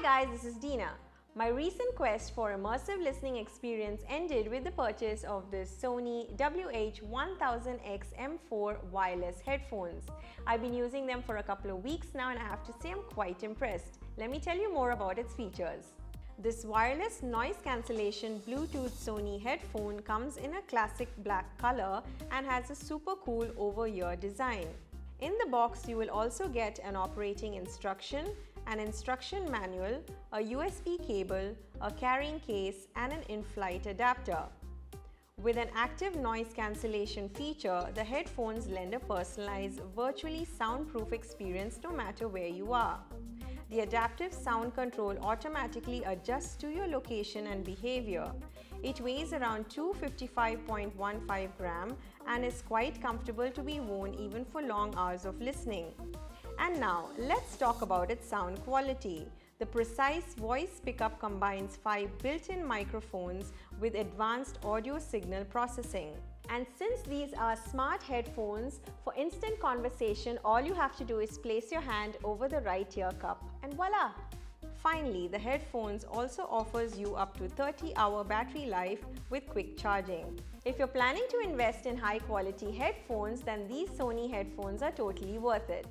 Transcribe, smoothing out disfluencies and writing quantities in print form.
guys, this is Dina. My recent quest for immersive listening experience ended with the purchase of this Sony WH-1000XM4 wireless headphones. I've been using them for a couple of weeks now and I have to say I'm quite impressed. Let me tell you more about its features. This wireless noise cancellation Bluetooth Sony headphone comes in a classic black color and has a super cool over-ear design. In the box, you will also get an operating instruction, an instruction manual, a USB cable, a carrying case, and an in-flight adapter. With an active noise cancellation feature, the headphones lend a personalized, virtually soundproof experience no matter where you are. The adaptive sound control automatically adjusts to your location and behavior. It weighs around 255.15 grams and is quite comfortable to be worn even for long hours of listening. And now, let's talk about its sound quality. The precise voice pickup combines 5 built-in microphones with advanced audio signal processing. And since these are smart headphones, for instant conversation, all you have to do is place your hand over the right ear cup and voila! Finally, the headphones also offers you up to 30-hour battery life with quick charging. If you're planning to invest in high-quality headphones, then these Sony headphones are totally worth it.